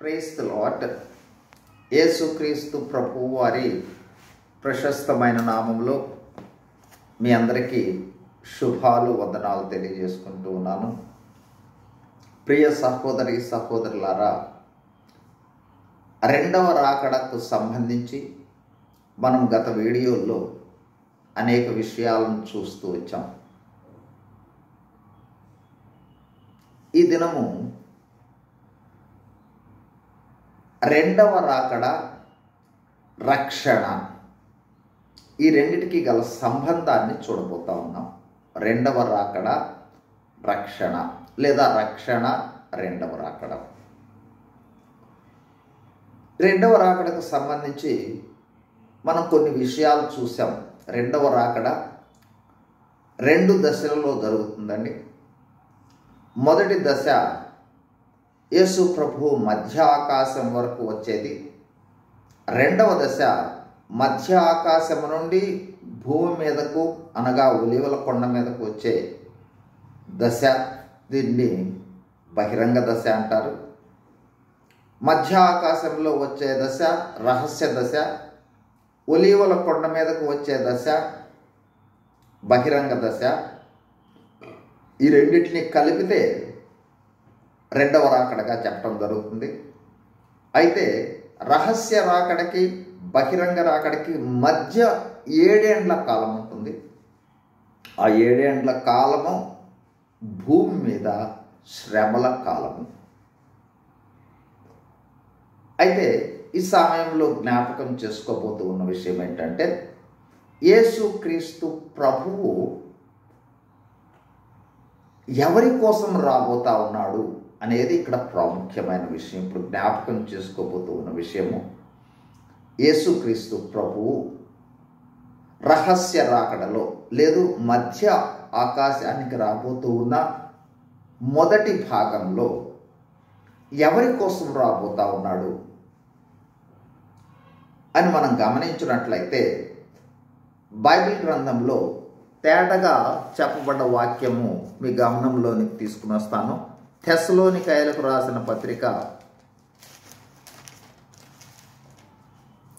Praise the lord. యేసుక్రీస్తు ప్రభువు వారి ప్రశస్తమైన నామంలో మీ అందరికీ శుభాలు వందనాలు తెలియజేసుకుంటూ ఉన్నాను. ప్రియ సహోదరి సహోదరులారా, రెండవ రాకడకు సంబంధించి మనం గత వీడియోల్లో అనేక విషయాలను చూస్తూ వచ్చాం. ఈ దినము రెండవ రాకడ, రక్షణ, ఈ రెండిటికి గల సంబంధాన్ని చూడబోతా ఉన్నాం. రెండవ రాకడ, రక్షణ లేదా రక్షణ, రెండవ రాకడ. రెండవ రాకడకు సంబంధించి మనం కొన్ని విషయాలు చూసాం. రెండవ రాకడ 2 దశలలో జరుగుతుందండి. మొదటి దశ యేసు ప్రభువు మధ్య ఆకాశం వరకు వచ్చేది. రెండవ దశ మధ్య ఆకాశం నుండి భూమి మీదకు అనగా ఒలీవల కొండ మీదకు వచ్చే దశ. దీన్ని బహిరంగ దశ అంటారు. మధ్య ఆకాశంలో వచ్చే దశ రహస్య దశ, ఒలీవల కొండ మీదకు వచ్చే దశ బహిరంగ దశ. ఈ రెండింటిని కలిపితే రెండవ రాకడగా చెప్పడం జరుగుతుంది. అయితే రహస్య రాకడకి బహిరంగ రాకడకి మధ్య 7 ఏండ్ల కాలం ఉంటుంది. ఆ 7 ఏండ్ల కాలము భూమి మీద శ్రమల కాలము. అయితే ఈ సమయంలో జ్ఞాపకం చేసుకోబోతూ ఉన్న విషయం ఏంటంటే, యేసుక్రీస్తు ప్రభువు ఎవరి కోసం రాబోతా ఉన్నాడు అనేది ఇక్కడ ప్రాముఖ్యమైన విషయం. ఇప్పుడు జ్ఞాపకం చేసుకోబోతూ ఉన్న విషయము, యేసుక్రీస్తు ప్రభువు రహస్య రాకడలో లేదు మధ్య ఆకాశానికి రాబోతూ ఉన్న మొదటి భాగంలో ఎవరి కోసం రాబోతా ఉన్నాడు అని మనం గమనించినట్లయితే, బైబిల్ గ్రంథంలో తేటగా చెప్పబడ్డ వాక్యము మీ గమనంలోనికి తీసుకుని వస్తాను. తెస్సలోనికైలకు రాసిన పత్రిక,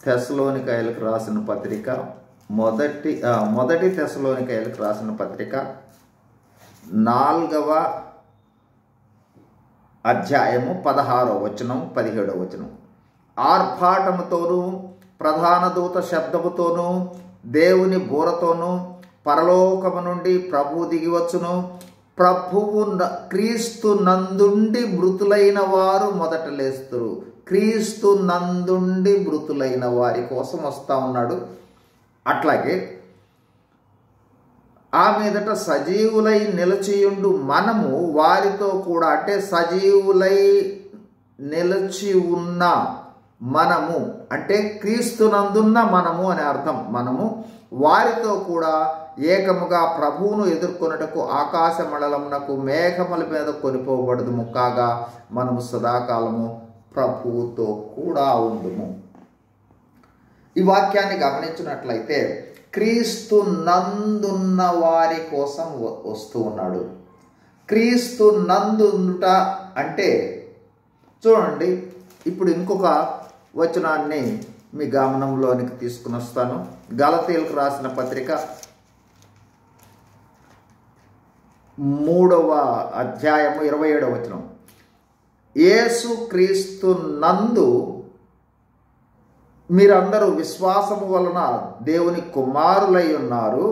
తెస్సలోనికైలకు రాసిన పత్రిక మొదటి తెస్సలోనికైలకు రాసిన పత్రిక 4వ అధ్యాయము 16వ వచనం 17వ వచనం. ఆర్భాటముతోనూ ప్రధాన దూత శబ్దముతోనూ దేవుని బూరతోనూ పరలోకము నుండి ప్రభువు దిగివచ్చును. ప్రభువు క్రీస్తు నందుండి మృతులైన వారు మొదట లేస్తురు. క్రీస్తు నందుండి మృతులైన వారి కోసం వస్తూ ఉన్నాడు. అట్లాగే ఆ మీదట సజీవులై నిలిచియుండు మనము వారితో కూడా, అంటే సజీవులై నిలిచి ఉన్న మనము అంటే క్రీస్తునందున్న మనము అనే అర్థం. మనము వారితో కూడా ఏకముగా ప్రభువును ఎదుర్కొనుటకు ఆకాశ మండలమునకు మేఘముల మీద కొనిపోబడదుము. కాగా మనము సదాకాలము ప్రభువుతో కూడా ఉండుము. ఈ వాక్యాన్ని గమనించినట్లయితే క్రీస్తు నందున్న వారి కోసం వస్తూ ఉన్నాడు. క్రీస్తు నందుండుట అంటే చూడండి, ఇప్పుడు ఇంకొక వచనాన్ని మీ గమనంలోనికి తీసుకుని వస్తాను. గలతీయులకు రాసిన పత్రిక 3వ అధ్యాయము 27వ వచనం. యేసు క్రీస్తు నందు మీరందరూ విశ్వాసము వలన దేవుని కుమారులై ఉన్నారు.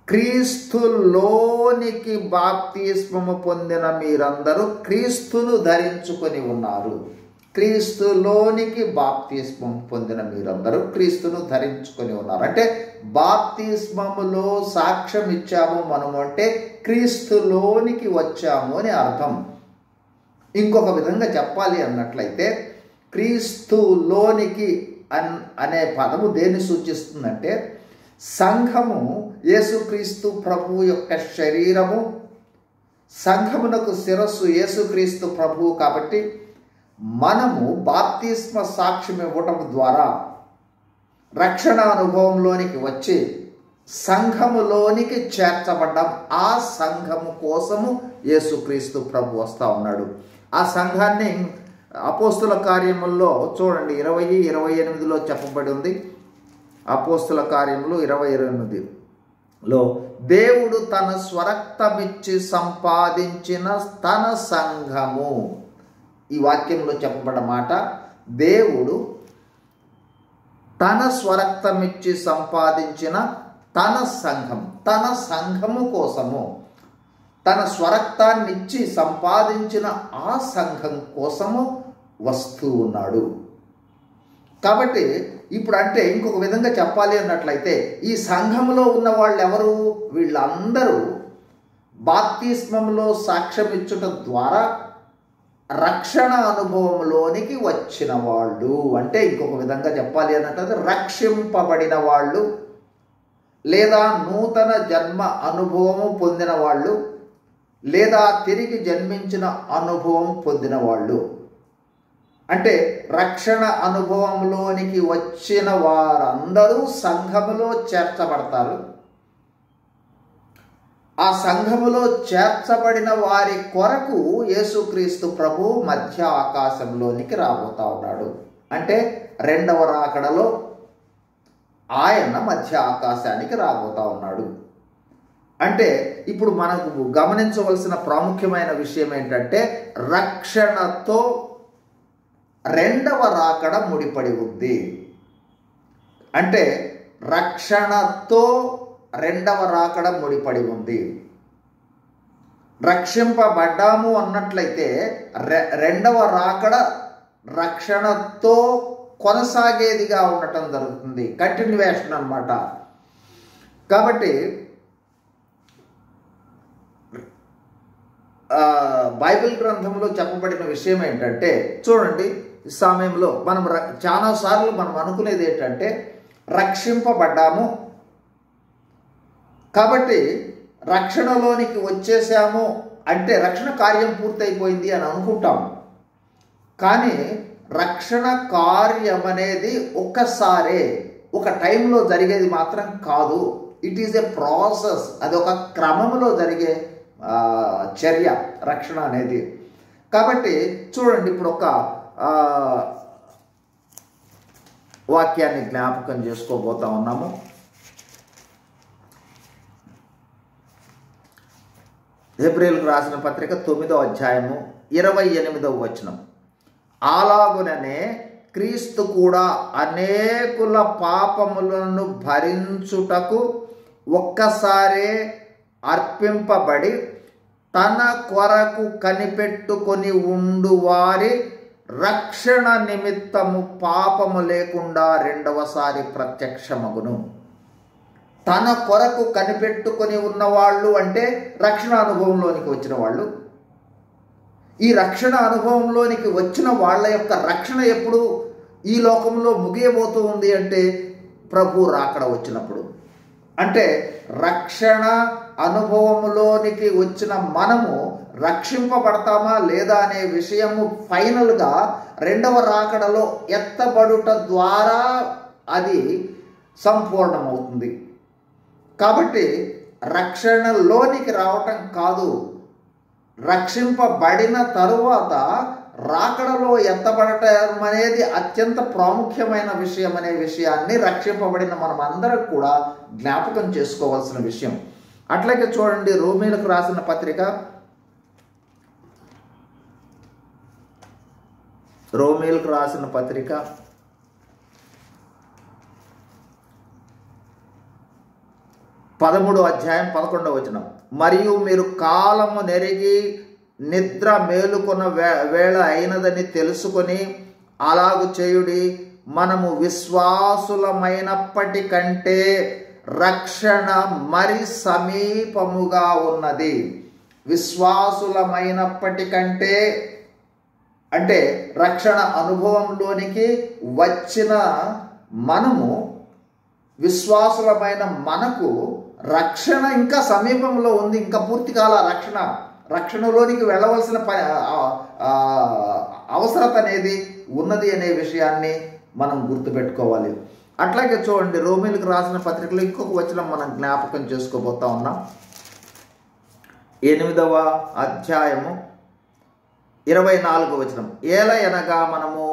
క్రీస్తులోనికి బాప్తిస్మము పొందిన మీరందరూ క్రీస్తును ధరించుకొని ఉన్నారు. క్రీస్తులోనికి బాప్తిస్మం పొందిన మీరందరూ క్రీస్తును ధరించుకొని ఉన్నారు. అంటే బాప్తిస్మములో సాక్ష్యం ఇచ్చాము మనము అంటే క్రీస్తులోనికి వచ్చాము అని అర్థం. ఇంకొక విధంగా చెప్పాలి అన్నట్లయితే, క్రీస్తులోనికి అనే పదము దేన్ని సూచిస్తుందంటే, సంఘము యేసుక్రీస్తు ప్రభువు యొక్క శరీరము. సంఘమునకు శిరస్సు యేసుక్రీస్తు ప్రభువు. కాబట్టి మనము బాప్తిస్మ సాక్ష్యం ఇవ్వటం ద్వారా రక్షణ అనుభవంలోనికి వచ్చి సంఘములోనికి చేర్చబడ్డాం. ఆ సంఘము కోసము యేసుక్రీస్తు ప్రభు వస్తూ ఉన్నాడు. ఆ సంఘాన్ని అపోస్తుల కార్యముల్లో చూడండి 20:28లో చెప్పబడి ఉంది. అపోస్తుల కార్యములు 20:28లో దేవుడు తన స్వరక్తమిచ్చి సంపాదించిన తన సంఘము. ఈ వాక్యంలో చెప్పబడ్డ మాట, దేవుడు తన స్వరక్తమిచ్చి సంపాదించిన తన సంఘము కోసము, తన స్వరక్తాన్నిచ్చి సంపాదించిన ఆ సంఘం కోసము వస్తూ ఉన్నాడు. కాబట్టి ఇప్పుడు అంటే ఇంకొక విధంగా చెప్పాలి అన్నట్లయితే ఈ సంఘంలో ఉన్న వాళ్ళు ఎవరు? వీళ్ళందరూ బాప్తిస్మంలో సాక్ష్యం ఇచ్చుట ద్వారా రక్షణ అనుభవంలోనికి వచ్చిన వాళ్ళు. అంటే ఇంకొక విధంగా చెప్పాలి అన్నట్లయితే రక్షింపబడిన వాళ్ళు, లేదా నూతన జన్మ అనుభవము పొందిన వాళ్ళు, లేదా తిరిగి జన్మించిన అనుభవం పొందిన వాళ్ళు. అంటే రక్షణ అనుభవంలోనికి వచ్చిన వారందరూ సంఘములో చేర్చబడతారు. ఆ సంఘములో చేర్చబడిన వారి కొరకు యేసుక్రీస్తు ప్రభు మధ్య ఆకాశంలోనికి రాబోతా ఉన్నాడు. అంటే రెండవ రాకడలో ఆయన మధ్య ఆకాశానికి రాబోతా ఉన్నాడు. అంటే ఇప్పుడు మనకు గమనించవలసిన ప్రాముఖ్యమైన విషయం ఏంటంటే రక్షణతో రెండవ రాకడ ముడిపడి ఉంది. అంటే రక్షణతో రెండవ రాకడ ముడిపడి ఉంది. రక్షింపబడ్డాము అన్నట్లయితే రెండవ రాకడ రక్షణతో కొనసాగేదిగా ఉండటం జరుగుతుంది, కంటిన్యూవేషన్ అన్నమాట. కాబట్టి బైబిల్ గ్రంథంలో చెప్పబడిన విషయం ఏంటంటే చూడండి, ఈ సమయంలో మనం చాలాసార్లు మనం అనుకునేది ఏంటంటే రక్షింపబడ్డాము కాబట్టి రక్షణలోనికి వచ్చేసాము అంటే రక్షణ కార్యం పూర్తయిపోయింది అని అనుకుంటాము. కానీ రక్షణ కార్యం అనేది ఒక్కసారే ఒక టైంలో జరిగేది మాత్రం కాదు. It is a process. అది ఒక క్రమంలో జరిగే చర్య రక్షణ అనేది. కాబట్టి చూడండి, ఇప్పుడు ఒక వాక్యాన్ని జ్ఞాపకం చేసుకోబోతా ఉన్నాము. హెబ్రీయులకు రాసిన పత్రిక 9వ అధ్యాయము 28వ వచనం. అలాగుననే క్రీస్తు కూడా అనేకుల పాపములను భరించుటకు ఒక్కసారే అర్పింపబడి తన కొరకు కనిపెట్టుకొని ఉండు వారి రక్షణ నిమిత్తము పాపము లేకుండా రెండవసారి ప్రత్యక్షమగును. తన కొరకు కనిపెట్టుకొని ఉన్నవాళ్ళు అంటే రక్షణ అనుభవంలోనికి వచ్చిన వాళ్ళు. ఈ రక్షణ అనుభవంలోనికి వచ్చిన వాళ్ళ యొక్క రక్షణ ఎప్పుడు ఈ లోకంలో ముగియబోతూ ఉంది అంటే ప్రభు రాకడ వచ్చినప్పుడు. అంటే రక్షణ అనుభవంలోనికి వచ్చిన మనము రక్షింపబడతామా లేదా అనే విషయము ఫైనల్గా రెండవ రాకడలో ఎత్తబడుట ద్వారా అది సంపూర్ణమవుతుంది. కాబట్టి రక్షణలోనికి రావటం కాదు, రక్షింపబడిన తరువాత రాకడలో ఎత్తబడటం అనేది అత్యంత ప్రాముఖ్యమైన విషయం అనే విషయాన్ని రక్షింపబడిన మనం అందరం కూడా జ్ఞాపకం చేసుకోవాల్సిన విషయం. అట్లాగే చూడండి, రోమీయులకు రాసిన పత్రిక 13వ అధ్యాయం 11వ వచనం. మరియు మీరు కాలము నెరిగి నిద్ర మేలుకొన్న వేళ అయినదని తెలుసుకొని అలాగు చేయుడి. మనము విశ్వాసులమైనప్పటికంటే రక్షణ మరి సమీపముగా ఉన్నది. విశ్వాసులమైనప్పటికంటే అంటే రక్షణ అనుభవంలోనికి వచ్చిన మనము, విశ్వాసులమైన మనకు రక్షణ ఇంకా సమీపంలో ఉంది. ఇంకా పూర్తి కాల రక్షణలోనికి వెళ్ళవలసిన అవసరత అనేది ఉన్నది అనే విషయాన్ని మనం గుర్తుపెట్టుకోవాలి. అట్లాగే చూడండి, రోమీయులకు రాసిన పత్రికలో ఇంకొక వచనం మనం జ్ఞాపకం చేసుకోబోతా ఉన్నాం. 8వ అధ్యాయము 24వ వచనం. ఏలయనగా మనము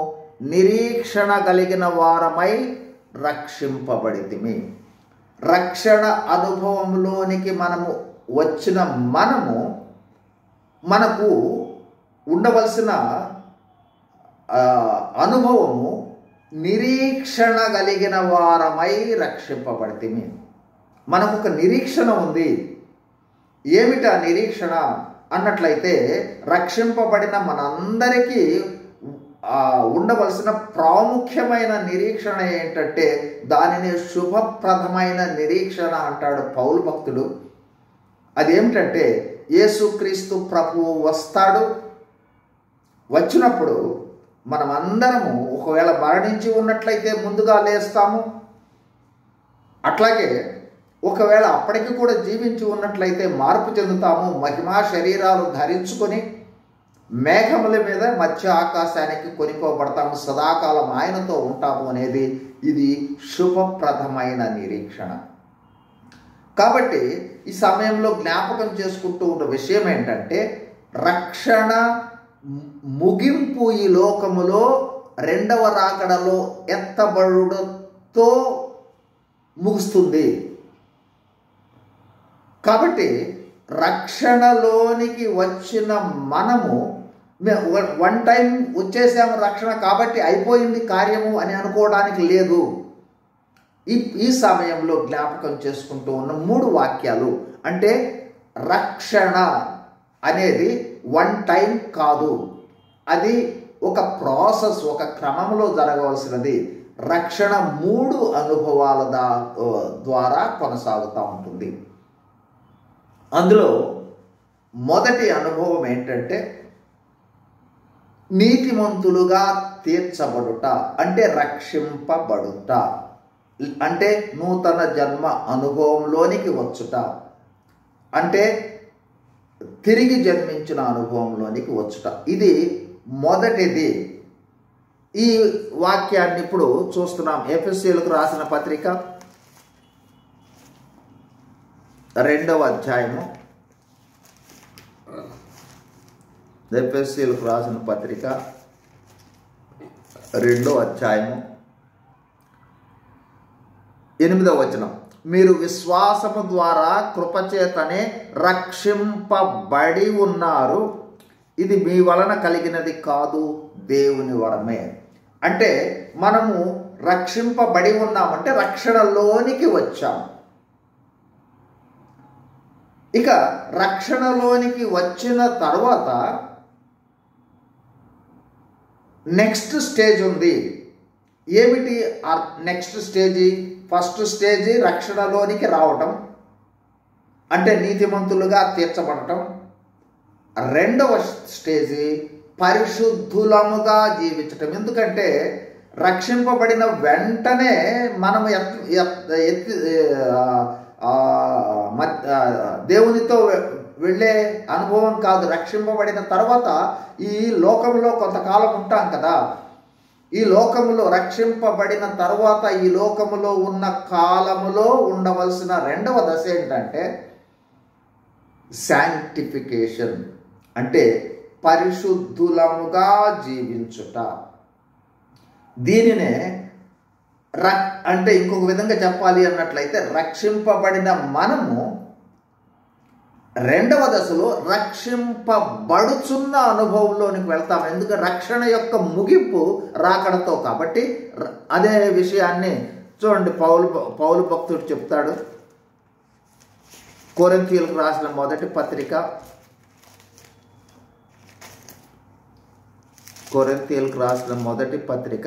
నిరీక్షణ కలిగిన వారమై రక్షింపబడితిమి. రక్షణ అనుభవంలోనికి మనము వచ్చిన మనకు ఉండవలసిన అనుభవము నిరీక్షణ కలిగిన వారమై రక్షింపబడితిమి. మనకు ఒక నిరీక్షణ ఉంది. ఏమిటా నిరీక్షణ అన్నట్లయితే, రక్షింపబడిన మనందరికీ ఉండవలసిన ప్రాముఖ్యమైన నిరీక్షణ ఏంటంటే దానిని శుభప్రదమైన నిరీక్షణ అంటాడు పౌలు భక్తుడు. అదేమిటంటే యేసుక్రీస్తు ప్రభువు వస్తాడు. వచ్చినప్పుడు మనమందరము ఒకవేళ మరణించి ఉన్నట్లయితే ముందుగా లేస్తాము. అట్లాగే ఒకవేళ అప్పటికి కూడా జీవించి ఉన్నట్లయితే మార్పు చెందుతాము. మహిమా శరీరాలు ధరించుకొని మేఘముల మీద మధ్య ఆకాశానికి కొనిపోబడతాము. సదాకాలం ఆయనతో ఉంటాము అనేది ఇది శుభప్రదమైన నిరీక్షణ. కాబట్టి ఈ సమయంలో జ్ఞాపకం చేసుకుంటూ ఉన్న విషయం ఏంటంటే, రక్షణ ముగింపు ఈ లోకములో రెండవ రాకడలో ఎత్తబడుతో ముగుస్తుంది. కాబట్టి రక్షణలోనికి వచ్చిన మనము వన్ టైం వచ్చేసాము రక్షణ కాబట్టి అయిపోయింది కార్యము అని అనుకోవడానికి లేదు. ఈ సమయంలో జ్ఞాపకం చేసుకుంటూ ఉన్న 3 వాక్యాలు అంటే రక్షణ అనేది వన్ టైం కాదు, అది ఒక ప్రాసెస్, ఒక క్రమంలో జరగవలసినది. రక్షణ 3 అనుభవాల ద్వారా కొనసాగుతూ ఉంటుంది. అందులో మొదటి అనుభవం ఏంటంటే నీతిమంతులుగా తీర్చబడుట, అంటే రక్షింపబడుట, అంటే నూతన జన్మ అనుభవంలోనికి వచ్చుట, అంటే తిరిగి జన్మించిన అనుభవంలోనికి వచ్చుట. ఇది మొదటిది. ఈ వాక్యాన్ని ఇప్పుడు చూస్తున్నాం. ఎఫెసీయులకు రాసిన పత్రిక 2వ అధ్యాయము. ఎఫెసీయులకు రాసిన పత్రిక 2వ అధ్యాయము 8వ వచనం. మీరు విశ్వాసము ద్వారా కృపచేతనే రక్షింపబడి ఉన్నారు, ఇది మీ వలన కలిగినది కాదు, దేవుని వరమే. అంటే మనము రక్షింపబడి ఉన్నామంటే రక్షణలోనికి వచ్చాం. ఇక రక్షణలోనికి వచ్చిన తర్వాత నెక్స్ట్ స్టేజ్ ఉంది. ఏమిటి నెక్స్ట్ స్టేజీ? ఫస్ట్ స్టేజీ రక్షణలోనికి రావటం, అంటే నీతిమంతులుగా తీర్చబడటం. రెండవ స్టేజీ పరిశుద్ధులముగా జీవించటం. ఎందుకంటే రక్షింపబడిన వెంటనే మనం దేవునితో వెళ్ళే అనుభవం కాదు. రక్షింపబడిన తర్వాత ఈ లోకంలో కొంతకాలం ఉంటాం కదా. ఈ లోకములో రక్షింపబడిన తర్వాత ఈ లోకములో ఉన్న కాలములో ఉండవలసిన రెండవ దశ ఏంటంటే శాంక్టిఫికేషన్, అంటే పరిశుద్ధులముగా జీవించుట. దీనినే అంటే ఇంకొక విధంగా చెప్పాలి అన్నట్లయితే రక్షింపబడిన మనము రెండవ దశలో రక్షింపబడుచున్న అనుభవంలోనికి వెళ్తాం. ఎందుకంటే రక్షణ యొక్క ముగింపు రాకడతో. కాబట్టి అదే విషయాన్ని చూడండి, పౌలు భక్తుడు చెప్తాడు. కొరింథీయులకు రాసిన మొదటి పత్రిక, కొరింథీయులకు రాసిన మొదటి పత్రిక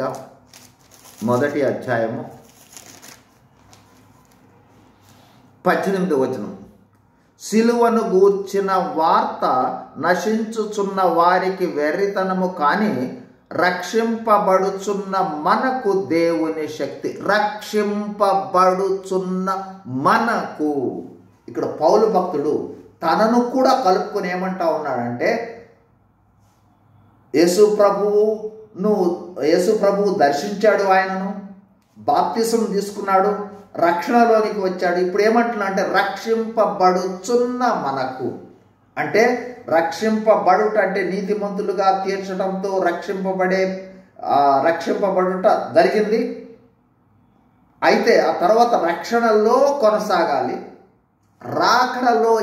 1వ అధ్యాయము 18వ వచనం. సిలువను గూర్చిన వార్త నశించుచున్న వారికి వెర్రితనము కాని రక్షింపబడుచున్న మనకు దేవుని శక్తి. రక్షింపబడుచున్న మనకు. ఇక్కడ పౌలు భక్తుడు తనను కూడా కలుపుకొని ఏమంటా ఉన్నాడంటే, యేసు ప్రభువు దర్శించాడు, ఆయనను బాప్తిసం తీసుకున్నాడు, రక్షణలోనికి వచ్చాడు. ఇప్పుడు ఏమంటున్నా అంటే రక్షింపబడుచున్న మనకు. అంటే రక్షింపబడుట అంటే నీతిమంతులుగా తీర్చడంతో రక్షింపబడుట జరిగింది. అయితే ఆ తర్వాత రక్షణలో కొనసాగాలి. రాకడలో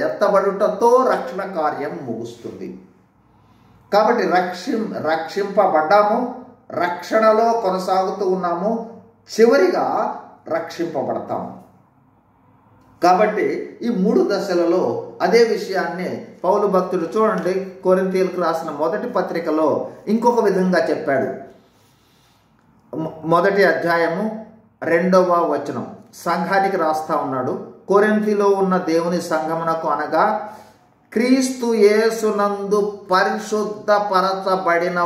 ఎత్తబడుటతో రక్షణ కార్యం ముగుస్తుంది. కాబట్టి రక్షింపబడ్డాము, రక్షణలో కొనసాగుతూ ఉన్నాము, చివరిగా రక్షింపబడతాము. కాబట్టి ఈ 3 దశలలో అదే విషయాన్ని పౌలు భక్తుడు చూడండి కొరింథీయులకు రాసిన మొదటి పత్రికలో ఇంకొక విధంగా చెప్పాడు. 1వ అధ్యాయము 2వ వచనం సంఘానికి రాస్తా ఉన్నాడు. కొరింథీలో ఉన్న దేవుని సంఘమునకు అనగా క్రీస్తు యేసునందు పరిశుద్ధపరచబడిన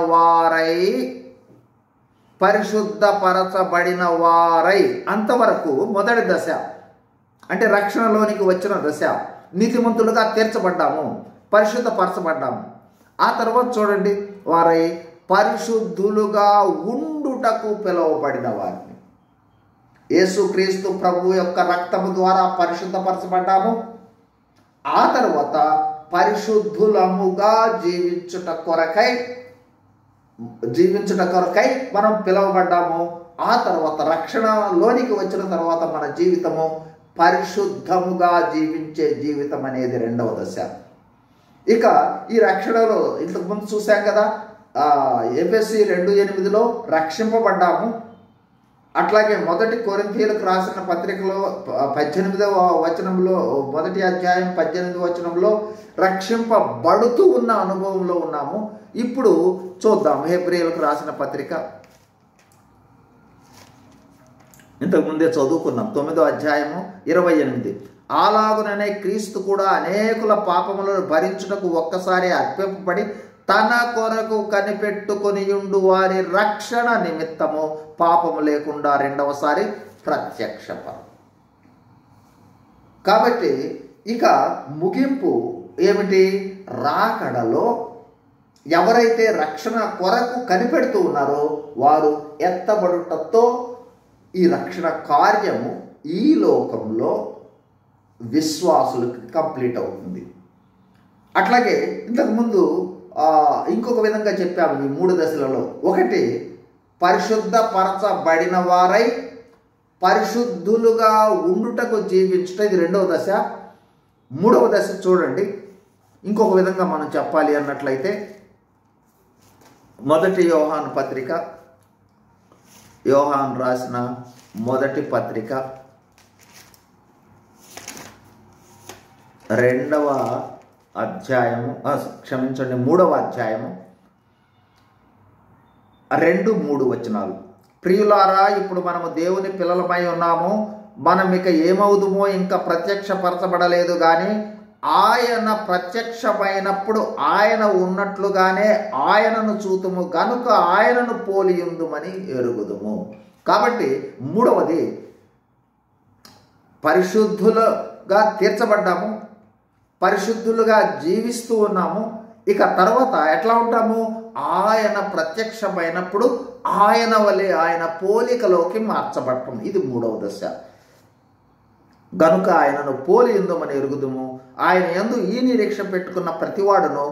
వారై అంతవరకు మొదటి దశ అంటే రక్షణలోనికి వచ్చిన దశ. నీతిమంతులుగా తీర్చబడ్డాము, పరిశుద్ధపరచబడ్డాము. ఆ తర్వాత చూడండి, వారై పరిశుద్ధులుగా ఉండుటకు పిలువబడిన వారిని. యేసుక్రీస్తు ప్రభు యొక్క రక్తము ద్వారా పరిశుద్ధపరచబడ్డాము. ఆ తర్వాత పరిశుద్ధులముగా జీవించుట కొరకై మనం పిలువబడ్డాము. ఆ తర్వాత రక్షణలోనికి వచ్చిన తర్వాత మన జీవితము పరిశుద్ధముగా జీవించే జీవితం అనేది 2వ దశ. ఇక ఈ రక్షణలో ఇంతకుముందు చూసాం కదా, ఎఫెసీ 2:8లో రక్షింపబడ్డాము. అట్లాగే 1 కొరింథీయులకు రాసిన పత్రికలో 18వ వచనంలో 1వ అధ్యాయం 18వ వచనంలో రక్షింపబడుతూ ఉన్న అనుభవంలో ఉన్నాము. ఇప్పుడు చూద్దాం హెబ్రీయులకు రాసిన పత్రిక, ఇంతకుముందే చదువుకున్నాం, 9వ అధ్యాయము 28. అలాగుననే క్రీస్తు కూడా అనేకుల పాపములను భరించుటకు ఒక్కసారి అర్పింపబడి తన కొరకు కనిపెట్టుకొనియుండు వారి రక్షణ నిమిత్తము పాపము లేకుండా 2వసారి ప్రత్యక్షపడు. కాబట్టి ఇక ముగింపు ఏమిటి? రాకడలో ఎవరైతే రక్షణ కొరకు కనిపెడుతూ ఉన్నారో వారు ఎత్తబడుటతో ఈ రక్షణ కార్యము ఈ లోకంలో విశ్వాసులకు కంప్లీట్ అవుతుంది. అట్లాగే ఇంతకుముందు ఇంకొక విధంగా చెప్పాము ఈ 3 దశలలో. 1 పరిశుద్ధపరచబడిన వారై పరిశుద్ధులుగా ఉండుటకు జీవించుట, ఇది 2వ దశ. 3వ దశ చూడండి ఇంకొక విధంగా మనం చెప్పాలి అన్నట్లయితే 1 యోహాను పత్రిక, యోహాను రాసిన మొదటి పత్రిక 2వ అధ్యాయము 3వ అధ్యాయము 2-3 వచనాలు. ప్రియులారా, ఇప్పుడు మనము దేవుని పిల్లలమై ఉన్నాము, మనం ఇక ఏమవుదుమో ఇంకా ప్రత్యక్షపరచబడలేదు, కానీ ఆయన ప్రత్యక్షమైనప్పుడు ఆయన ఉన్నట్లుగానే ఆయనను చూతుము గనుక ఆయనను పోలియుందుమని ఎరుగుదుము. కాబట్టి 3వది పరిశుద్ధులుగా తీర్చబడ్డాము, పరిశుద్ధులుగా జీవిస్తూ ఉన్నాము. ఇక తర్వాత ఎట్లా ఉంటాము? ఆయన ప్రత్యక్షమైనప్పుడు ఆయన వలె ఆయన పోలికలోకి మార్చబడటం, ఇది 3వ దశ. గనుక ఆయనను పోలియుందుమని ఎరుగుదుము. ఆయన యందు ఈ నిరీక్ష పెట్టుకున్న ప్రతివాడును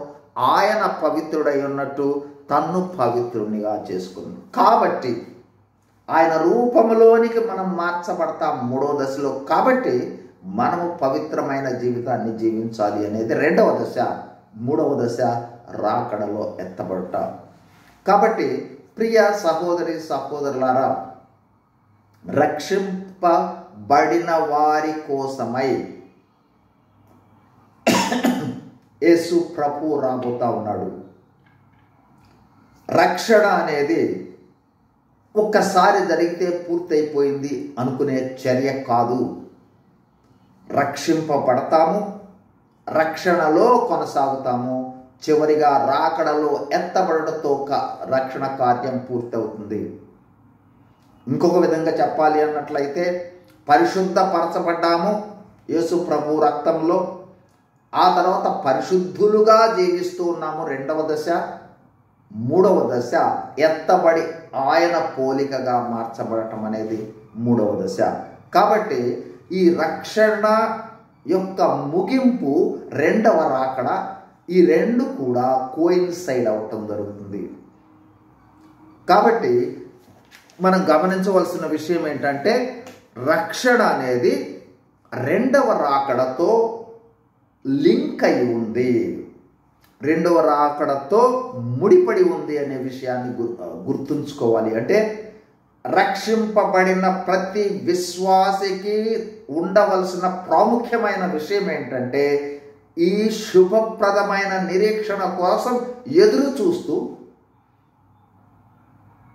ఆయన పవిత్రుడై ఉన్నట్టు తన్ను పవిత్రునిగా చేసుకుంది. కాబట్టి ఆయన రూపంలోనికి మనం మార్చబడతాం 3వ దశలో. కాబట్టి మనము పవిత్రమైన జీవితాన్ని జీవించాలి అనేది 2వ దశ. 3వ దశ రాకడలో ఎత్తబడట. కాబట్టి ప్రియ సహోదరి సహోదరులారా, రక్షింపబడిన వారి కోసమై యేసు ప్రభు రాబోతా ఉన్నాడు. రక్షణ అనేది ఒక్కసారి జరిగితే పూర్తయిపోయింది అనుకునే చర్య కాదు. రక్షింపబడతాము, రక్షణలో కొనసాగుతాము, చివరిగా రాకడలో ఎత్తబడటంతో రక్షణ కార్యం పూర్తవుతుంది. ఇంకొక విధంగా చెప్పాలి అన్నట్లయితే పరిశుద్ధపరచబడ్డాము యేసు ప్రభు రక్తంలో. ఆ తర్వాత పరిశుద్ధులుగా జీవిస్తూ ఉన్నాము 2వ దశ. 3వ దశ ఎత్తబడి ఆయన పోలికగా మార్చబడటం అనేది 3వ దశ. కాబట్టి ఈ రక్షణ యొక్క ముగింపు రెండవ రాకడ, ఈ రెండు కూడా కోయిన్సైడ్ అవటం జరుగుతుంది. కాబట్టి మనం గమనించవలసిన విషయం ఏంటంటే రక్షణ అనేది రెండవ రాకడతో లింక్ అయి ఉంది, రెండవ రాకడతో ముడిపడి ఉంది అనే విషయాన్ని గుర్తుంచుకోవాలి. అంటే రక్షింపబడిన ప్రతి విశ్వాసికి ఉండవలసిన ప్రాముఖ్యమైన విషయం ఏంటంటే ఈ శుభప్రదమైన నిరీక్షణ కోసం ఎదురు చూస్తూ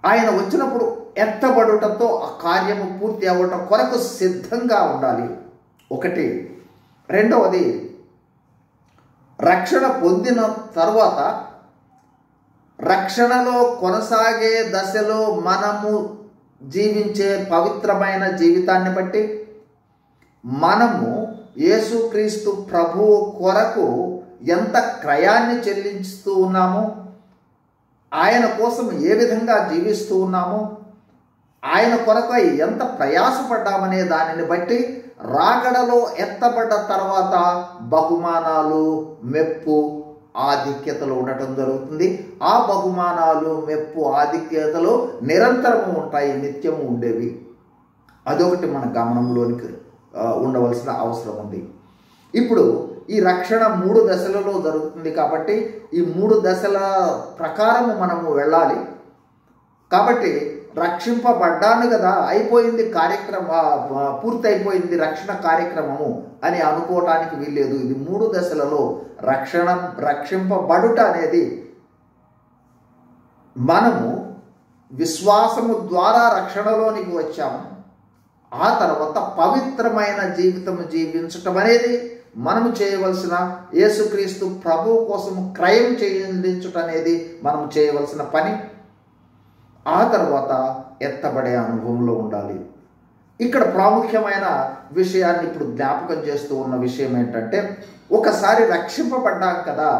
ఆయన వచ్చినప్పుడు ఎత్తబడుటతో ఆ కార్యము పూర్తి అవ్వటం కొరకు సిద్ధంగా ఉండాలి. ఒకటి. రెండవది, రక్షణ పొందిన తర్వాత రక్షణలో కొనసాగే దశలో మనము జీవించే పవిత్రమైన జీవితాన్ని బట్టి మనము యేసుక్రీస్తు ప్రభువు కొరకు ఎంత క్రయాన్ని చెల్లించుతూ ఉన్నామో, ఆయన కోసం ఏ విధంగా జీవిస్తూ ఉన్నామో, ఆయన కొరకై ఎంత ప్రయాసపడ్డామనే దానిని బట్టి రాకడలో ఎత్తబడ్డ తర్వాత బహుమానాలు, మెప్పు, ఆధిక్యతలు ఉండటం జరుగుతుంది. ఆ బహుమానాలు, మెప్పు, ఆధిక్యతలు నిరంతరము ఉంటాయి, నిత్యము ఉండేవి. అదొకటి మన గమనంలోనికి ఉండవలసిన అవసరం ఉంది. ఇప్పుడు ఈ రక్షణ 3 దశలలో జరుగుతుంది కాబట్టి ఈ 3 దశల ప్రకారము మనము వెళ్ళాలి. కాబట్టి రక్షింపబడ్డాను కదా, అయిపోయింది పూర్తి అయిపోయింది రక్షణ కార్యక్రమము అని అనుకోవటానికి వీల్లేదు. ఇది 3 దశలలో రక్షింపబడుట అనేది మనము విశ్వాసము ద్వారా రక్షణలోనికి వచ్చాము. ఆ తర్వాత పవిత్రమైన జీవితం జీవించటం అనేది మనము చేయవలసిన, యేసుక్రీస్తు ప్రభువు కోసం క్రయం చెల్లించుట అనేది మనం చేయవలసిన పని. ఆ తర్వాత ఎత్తబడే అనుభవంలో ఉండాలి. ఇక్కడ ప్రాముఖ్యమైన విషయాన్ని ఇప్పుడు జ్ఞాపకం చేస్తూ ఉన్న విషయం ఏంటంటే ఒకసారి రక్షింపబడ్డాం కదా,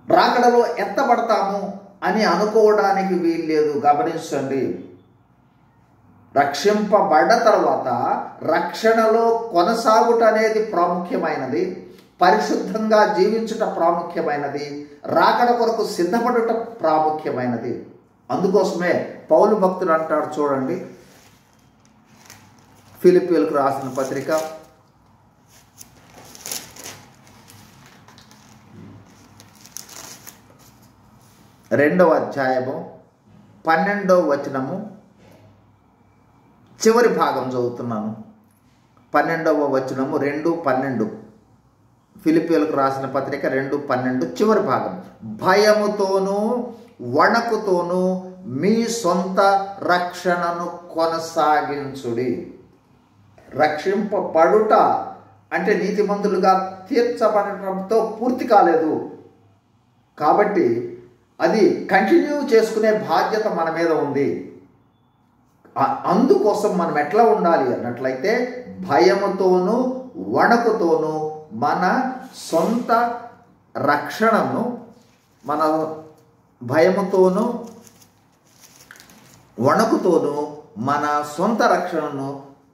రాకడలో ఎత్తబడతాము అని అనుకోవడానికి వీల్లేదు. గమనించండి, రక్షింపబడ్డ తర్వాత రక్షణలో కొనసాగుట అనేది ప్రాముఖ్యమైనది, పరిశుద్ధంగా జీవించుట ప్రాముఖ్యమైనది, రాకడ కొరకు సిద్ధపడుట ప్రాముఖ్యమైనది. అందుకోసమే పౌలు భక్తుడు అంటాడు, చూడండి, ఫిలిప్పీయులకు రాసిన పత్రిక 2వ అధ్యాయము 12వ వచనము చివరి భాగం చదువుతున్నాను. 12వ వచనము 2:12 ఫిలిప్పీయులకు రాసిన పత్రిక 2:12 చివరి భాగం. భయముతోనూ వణకుతోనూ మీ సొంత రక్షణను కొనసాగించుడి. రక్షింపబడుట అంటే నీతిమంతులుగా తీర్చబడటంతో పూర్తి కాలేదు. కాబట్టి అది కంటిన్యూ చేసుకునే బాధ్యత మన మీద ఉంది. అందుకోసం మనం ఎట్లా ఉండాలి అన్నట్లయితే భయముతోనూ వణకుతోనూ మన సొంత రక్షణను, మన భయముతోనూ వణకుతోనూ మన సొంత రక్షణను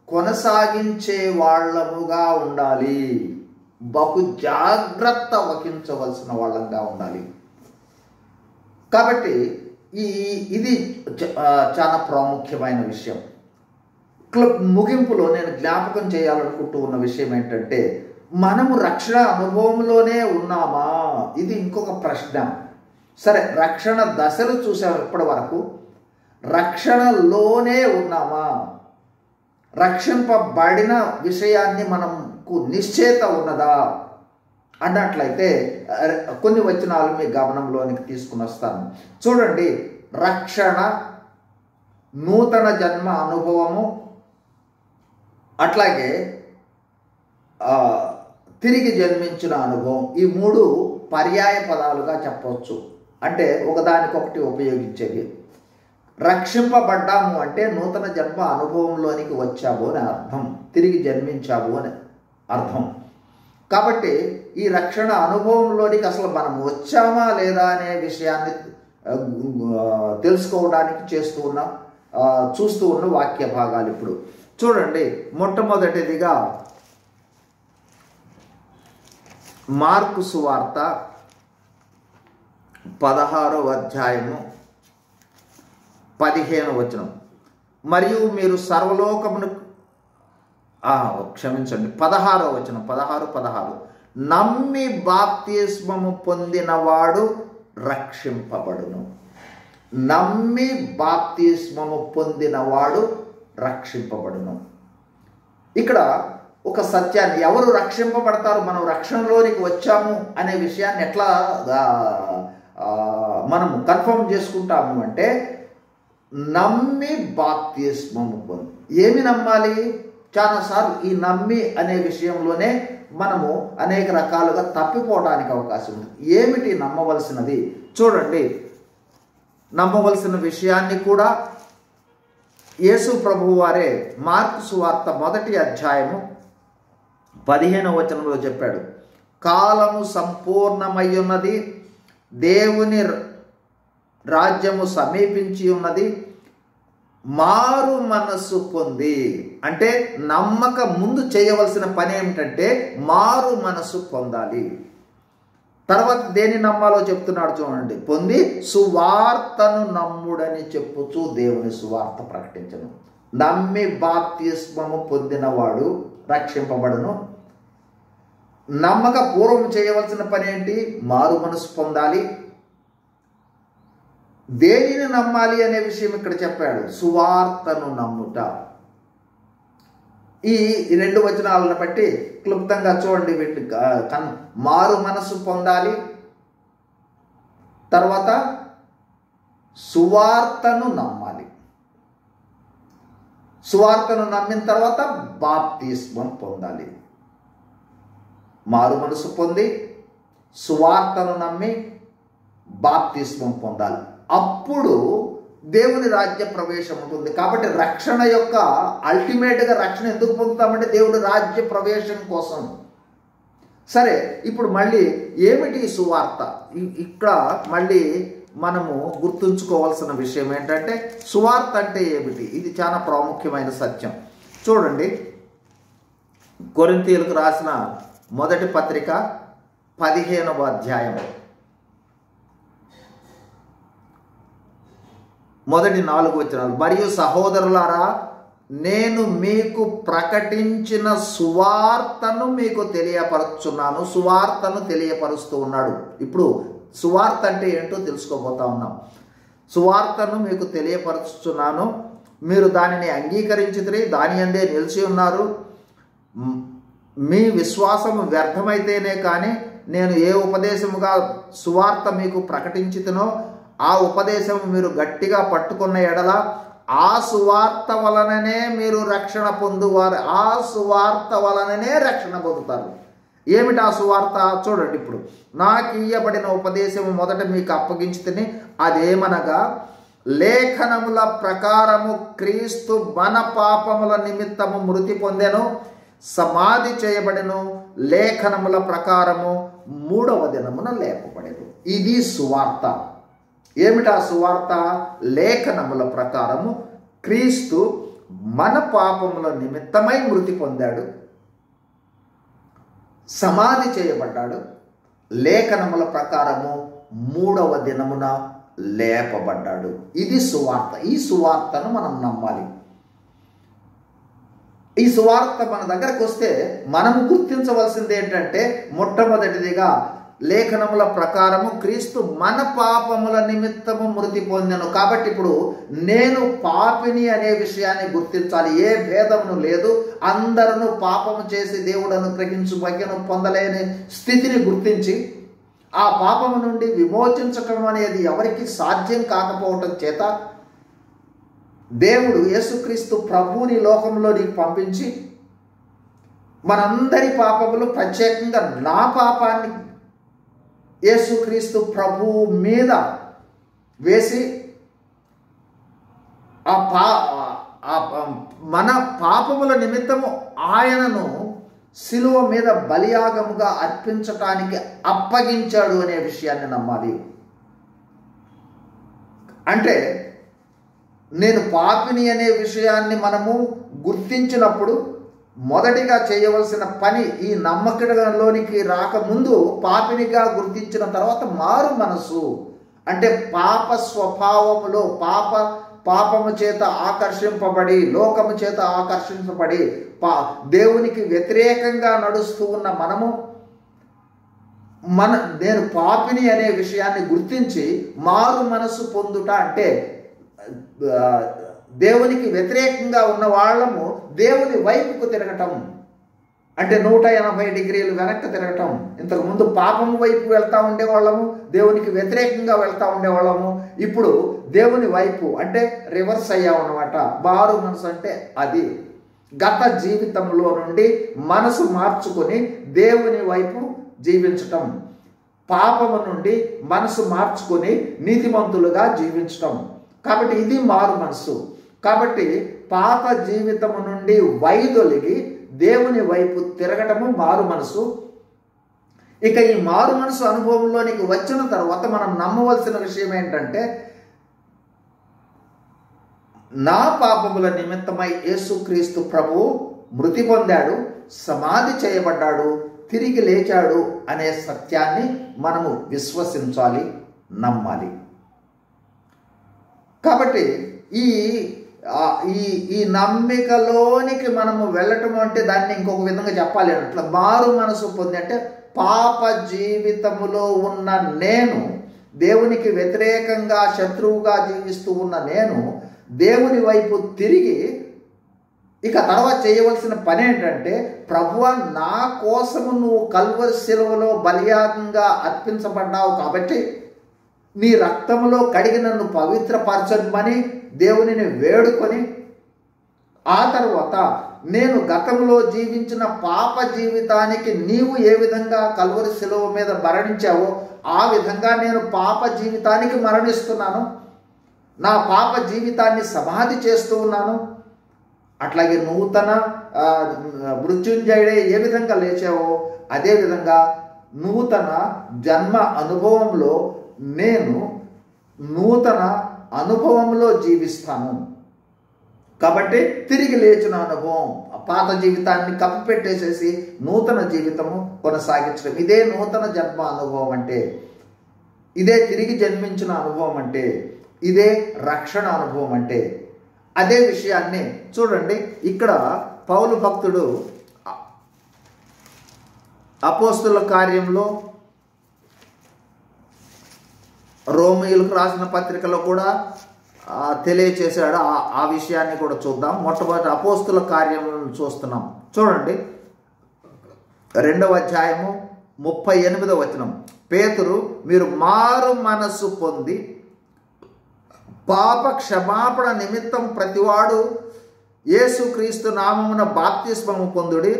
కొనసాగించే వాళ్ళముగా ఉండాలి. బహు జాగ్రత్త వహించవలసిన వాళ్ళంగా ఉండాలి. కాబట్టి ఇది చాలా ప్రాముఖ్యమైన విషయం. ముగింపులో నేను జ్ఞాపకం చేయాలనుకుంటూ ఉన్న విషయం ఏంటంటే మనము రక్షణ అనుభవంలోనే ఉన్నామా? ఇది ఇంకొక ప్రశ్న. సరే, రక్షణ దశలు చూసాము ఇప్పటి వరకు. రక్షణలోనే ఉన్నామా? రక్షింపబడిన విషయాన్ని మనకు నిశ్చయిత ఉన్నదా అన్నట్లయితే కొన్ని వచనాలు మీ గమనంలోనికి తీసుకుని వస్తాను. చూడండి, రక్షణ, నూతన జన్మ అనుభవము, అట్లాగే తిరిగి జన్మించిన అనుభవం, ఈ 3 పర్యాయ పదాలుగా చెప్పవచ్చు. అంటే ఒకదానికొకటి ఉపయోగించేవి. రక్షింపబడ్డాము అంటే నూతన జన్మ అనుభవంలోనికి వచ్చాము అని అర్థం, తిరిగి జన్మించాము అని అర్థం. కాబట్టి ఈ రక్షణ అనుభవంలోనికి అసలు మనం వచ్చామా లేదా అనే విషయాన్ని తెలుసుకోవడానికి చూస్తూ ఉన్న వాక్య భాగాలు ఇప్పుడు చూడండి. మొట్టమొదటిదిగా మార్కు సువార్త 16వ అధ్యాయము 15వ వచనం. మరియు మీరు సర్వలోకమును క్షమించండి 16వ వచనం 16 నమ్మి బాప్తిస్మము పొందినవాడు రక్షింపబడును. నమ్మి బాప్తిస్మము పొందినవాడు రక్షింపబడును. ఇక్కడ ఒక సత్యాన్ని, ఎవరు రక్షింపబడతారు, మనం రక్షణలోనికి వచ్చాము అనే విషయాన్ని ఎట్లా మనం కన్ఫర్మ్ చేసుకుంటాము అంటే నమ్మి బాప్తిస్మము పొంది. ఏమి నమ్మాలి? చాలాసార్లు ఈ నమ్మి అనే విషయంలోనే మనము అనేక రకాలుగా తప్పిపోవడానికి అవకాశం ఉంది. ఏమిటి నమ్మవలసినది? చూడండి, నమ్మవలసిన విషయాన్ని కూడా యేసు ప్రభువు వారే మార్కు సువార్త 1వ అధ్యాయము 15వ వచనంలో చెప్పాడు. కాలము సంపూర్ణమయ్యున్నది, దేవుని రాజ్యము సమీపించి ఉన్నది, మారు మనస్సు పొంది. అంటే నమ్మక ముందు చేయవలసిన పని ఏమిటంటే మారు మనస్సు పొందాలి. తర్వాత దేని నమ్మాలో చెప్తున్నాడు చూడండి. పొంది సువార్తను నమ్ముడని చెప్పుచూ దేవుని సువార్త ప్రకటించను. నమ్మి బాప్తిస్మము పొందినవాడు రక్షింపబడును. నమ్మక పూర్వం చేయవలసిన పని ఏంటి? మారు మనసు పొందాలి. దేనిని నమ్మాలి అనే విషయం ఇక్కడ చెప్పాడు. సువార్తను నమ్ముట. ఈ 2 వచనాలను బట్టి క్లుప్తంగా చూడండి. వీటి మారు మనసు పొందాలి, తర్వాత సువార్తను నమ్మాలి. సువార్తను నమ్మిన తర్వాత బాప్తిస్మం పొందాలి. మారు మనసు పొంది సువార్తను నమ్మి బాప్తిస్మం పొందాలి. అప్పుడు దేవుని రాజ్య ప్రవేశం ఉంటుంది. కాబట్టి రక్షణ యొక్క అల్టిమేట్గా రక్షణ ఎందుకు పొందుతామంటే దేవుడి రాజ్య ప్రవేశం కోసం. సరే, ఇప్పుడు మళ్ళీ ఏమిటి సువార్త? ఇక్కడ మళ్ళీ మనము గుర్తుంచుకోవాల్సిన విషయం ఏంటంటే సువార్త అంటే ఏమిటి? ఇది చాలా ప్రాముఖ్యమైన సత్యం. చూడండి, కొరింథీయులకు రాసిన 1వ పత్రిక 15వ అధ్యాయం మొదటి 4 వచనాలు. మరియు సహోదరులారా, నేను మీకు ప్రకటించిన సువార్తను మీకు తెలియపరుచున్నాను. సువార్తను తెలియపరుస్తూ ఉన్నాడు. ఇప్పుడు సువార్త అంటే ఏంటో తెలుసుకోబోతా ఉన్నాం. సువార్తను మీకు తెలియపరుచున్నాను, మీరు దానిని అంగీకరించితిరి, దాని యందే నిలిచి ఉన్నారు. మీ విశ్వాసము వ్యర్థమైతేనే కానీ నేను ఏ ఉపదేశముగా సువార్త మీకు ప్రకటించితినో ఆ ఉపదేశము మీరు గట్టిగా పట్టుకున్న ఎడల ఆ సువార్త వలననే మీరు రక్షణ పొందువారు. ఆ సువార్త వలననే రక్షణ పొందుతారు. ఏమిటి ఆ సువార్త? చూడండి, ఇప్పుడు నాకు ఇయ్యబడిన ఉపదేశము మొదట మీకు అప్పగించితిని. అదేమనగా, లేఖనముల ప్రకారము క్రీస్తు మన పాపముల నిమిత్తము మృతి పొందెను, సమాధి చేయబడెను, లేఖనముల ప్రకారము 3వ దినమున లేపబడెను. ఇది సువార్త. ఏమిటా సువార్త? లేఖనముల ప్రకారము క్రీస్తు మన పాపముల నిమిత్తమై మృతి పొందాడు, సమాధి చేయబడ్డాడు, లేఖనముల ప్రకారము 3వ దినమున లేపబడ్డాడు. ఇది సువార్త. ఈ సువార్తను మనం నమ్మాలి. ఈ సువార్త మన దగ్గరకు వస్తే మనము గుర్తించవలసింది ఏంటంటే మొట్టమొదటిదిగా లేఖనముల ప్రకారము క్రీస్తు మన పాపముల నిమిత్తము మృతి పొందెను. కాబట్టి ఇప్పుడు నేను పాపిని అనే విషయాన్ని గుర్తించాలి. ఏ భేదమును లేదు. అందరూ పాపము చేసి దేవుడు అనుగ్రహించు భాగ్యను పొందలేని స్థితిని గుర్తించి ఆ పాపము నుండి విమోచించటం అనేది ఎవరికి సాధ్యం కాకపోవటం చేత దేవుడు యేసుక్రీస్తు ప్రభువుని లోకంలోనికి పంపించి మనందరి పాపములు, ప్రత్యేకంగా నా పాపాన్ని యేసుక్రీస్తు ప్రభువు మీద వేసి మన పాపముల నిమిత్తము ఆయనను శిలువ మీద బలియాగముగా అర్పించటానికి అప్పగించాడు అనే విషయాన్ని నమ్మాలి. అంటే నేను పాపిని అనే విషయాన్ని మనము గుర్తించినప్పుడు మొదటిగా చేయవలసిన పని ఈ నమ్మకంలోనికి రాకముందు పాపినిగా గుర్తించిన తర్వాత మారు మనసు అంటే పాప స్వభావములో పాపము చేత ఆకర్షింపబడి లోకము చేత ఆకర్షింపబడి దేవునికి వ్యతిరేకంగా నడుస్తూ ఉన్న మనము నేను పాపిని అనే విషయాన్ని గుర్తించి మారు మనసు పొందుట అంటే దేవునికి వ్యతిరేకంగా ఉన్న వాళ్ళము దేవుని వైపుకు తిరగటం అంటే 180 డిగ్రీలు వెనక్కి తిరగటం. ఇంతకుముందు పాపము వైపు వెళ్తూ ఉండేవాళ్ళము, దేవునికి వ్యతిరేకంగా వెళ్తూ ఉండేవాళ్ళము. ఇప్పుడు దేవుని వైపు అంటే రివర్స్ అయ్యామన్నమాట. మారు మనసు అంటే అది గత జీవితంలో నుండి మనసు మార్చుకొని దేవుని వైపు జీవించటం, పాపము నుండి మనసు మార్చుకొని నీతిమంతులుగా జీవించటం. కాబట్టి ఇది మారు మనసు. కాబట్టి పాత జీవితము నుండి వైదొలిగి దేవుని వైపు తిరగటము మారు మనసు. ఇక ఈ మారు మనసు అనుభవంలోనికి వచ్చిన తర్వాత మనం నమ్మవలసిన విషయం ఏంటంటే, నా పాపముల నిమిత్తమై యేసుక్రీస్తు ప్రభువు మృతి పొందాడు, సమాధి చేయబడ్డాడు, తిరిగి లేచాడు అనే సత్యాన్ని మనము విశ్వసించాలి, నమ్మాలి. కాబట్టి ఈ నమ్మికలోనికి మనము వెళ్ళటం అంటే దాన్ని ఇంకొక విధంగా చెప్పాలి అట్లా మారు మనసు పొంది అంటే పాప జీవితములో ఉన్న నేను, దేవునికి వ్యతిరేకంగా శత్రువుగా జీవిస్తూ ఉన్న నేను దేవుని వైపు తిరిగి ఇక తర్వాత చేయవలసిన పని ఏంటంటే, ప్రభువా నా కోసము నువ్వు కల్వరి శిలువలో బలియాగంగా అర్పించబడ్డావు కాబట్టి నీ రక్తములో కడిగి నన్ను పవిత్రపరచమని దేవునిని వేడుకొని, ఆ తర్వాత నేను గతంలో జీవించిన పాప జీవితానికి నీవు ఏ విధంగా కల్వరి శిలువ మీద మరణించావో ఆ విధంగా నేను పాప జీవితానికి మరణిస్తున్నాను, నా పాప జీవితాన్ని సమాధి చేస్తూ ఉన్నాను. అట్లాగే నూతన మృత్యుంజయుడే ఏ విధంగా లేచావో అదేవిధంగా నూతన జన్మ అనుభవంలో నేను నూతన అనుభవంలో జీవిస్తాను. కాబట్టి తిరిగి లేచిన అనుభవం, పాత జీవితాన్ని కప్పిపెట్టేసేసి నూతన జీవితము కొనసాగించడం, ఇదే నూతన జన్మ అనుభవం అంటే, ఇదే తిరిగి జన్మించిన అనుభవం అంటే, ఇదే రక్షణ అనుభవం అంటే. అదే విషయాన్ని చూడండి, ఇక్కడ పౌలు భక్తుడు అపోస్తుల కార్యంలో, రోమీయులకు రాసిన పత్రికలో కూడా తెలియచేశాడు. ఆ విషయాన్ని కూడా చూద్దాం. మొట్టమొదటి అపోస్తుల కార్యములను చూస్తున్నాం. చూడండి, 2వ అధ్యాయము 38వ వచనం. పేతురు, మీరు మారు మనస్సు పొంది పాప క్షమాపణ నిమిత్తం ప్రతివాడు యేసుక్రీస్తు నామమున బాప్తిస్మము పొందుడి,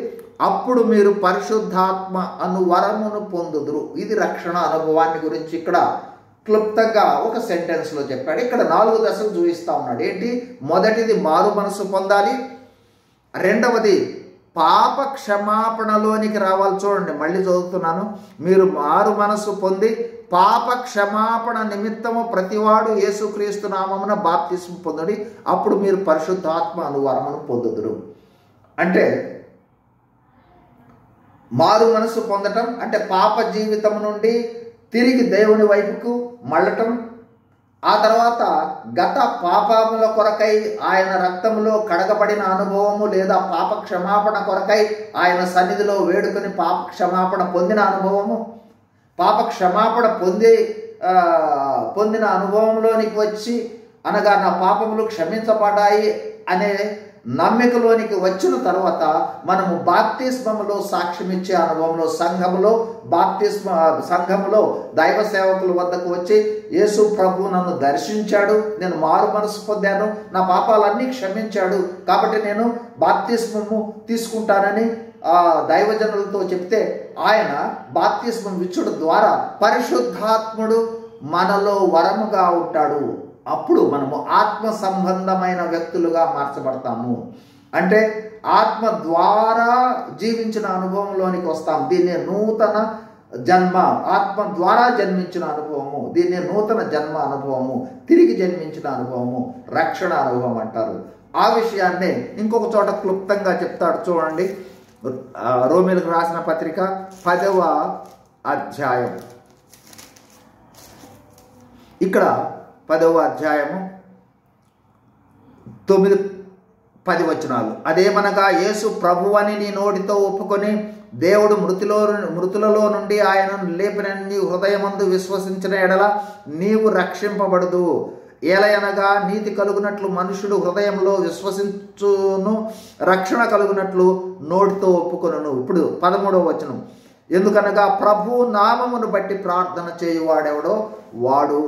అప్పుడు మీరు పరిశుద్ధాత్మ అను వరమును పొందుదురు. ఇది రక్షణ అనుభవాన్ని గురించి ఇక్కడ క్లుప్తంగా ఒక సెంటెన్స్లో చెప్పాడు. ఇక్కడ 4 దశలు చూపిస్తూ ఉన్నాడు. ఏంటి? మొదటిది మారు మనసు పొందాలి, రెండవది పాప క్షమాపణలోనికి రావాలి. చూడండి, మళ్ళీ చదువుతున్నాను. మీరు మారు మనసు పొంది పాప క్షమాపణ నిమిత్తము ప్రతివాడు యేసుక్రీస్తు నామమున బాప్తిస్మం పొందుడి, అప్పుడు మీరు పరిశుద్ధాత్మ అను వరమును పొందుదురు. అంటే మారు మనసు పొందటం అంటే పాప జీవితం నుండి తిరిగి దేవుని వైపుకు మళ్ళటం, ఆ తర్వాత గత పాపముల కొరకై ఆయన రక్తంలో కడగబడిన అనుభవము లేదా పాప క్షమాపణ కొరకై ఆయన సన్నిధిలో వేడుకొని పాప క్షమాపణ పొందిన అనుభవము, పాప క్షమాపణ పొందిన అనుభవంలోనికి వచ్చి అనగా నా పాపములు క్షమించబడ్డాయి అనే నమ్మికలోనికి వచ్చిన తర్వాత మనము బాప్తిస్మములో సాక్ష్యం ఇచ్చే అనుభవంలో సంఘములో దైవ సేవకుల వద్దకు వచ్చి యేసు ప్రభు నన్ను దర్శించాడు, నేను మారు మనసు పొందాను, నా పాపాలన్నీ క్షమించాడు, కాబట్టి నేను బాప్తిస్మము తీసుకుంటానని దైవజనులతో చెప్తే ఆయన బాప్తిస్మం ఇచ్చుడు ద్వారా పరిశుద్ధాత్ముడు మనలో వరముగా ఉంటాడు. అప్పుడు మనము ఆత్మ సంబంధమైన వ్యక్తులుగా మార్చబడతాము. అంటే ఆత్మ ద్వారా జీవించిన అనుభవంలోనికి వస్తాం. దీన్ని నూతన జన్మ, ఆత్మ ద్వారా జన్మించిన అనుభవము, దీన్ని నూతన జన్మ అనుభవము, తిరిగి జన్మించిన అనుభవము, రక్షణ అనుభవం అంటారు. ఆ విషయాన్నే ఇంకొక చోట క్లుప్తంగా చెప్తాడు చూడండి. రోమీలకు రాసిన పత్రిక 10వ అధ్యాయం. ఇక్కడ 10వ అధ్యాయము 9-10 వచనాలు. అదేమనగా యేసు ప్రభువని నీ నోటితో ఒప్పుకొని దేవుడు మృతులలో నుండి ఆయనను లేపినని నీ హృదయమందు విశ్వసించిన ఎడల నీవు రక్షింపబడదు. ఏలయనగా నీతి కలుగునట్లు మనుషుడు హృదయంలో విశ్వసించును, రక్షణ కలుగునట్లు నోటితో ఒప్పుకొనును. ఇప్పుడు 13వ వచనం. ఎందుకనగా ప్రభు నామమును బట్టి ప్రార్థన చేయువాడెవడో వాడు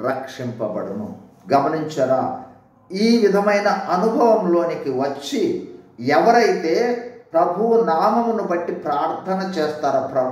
రక్షింపబడును. గమనించరా, ఈ విధమైన అనుభవంలోనికి వచ్చి ఎవరైతే ప్రభు నామమును బట్టి ప్రార్థన చేస్తారో, ప్రభు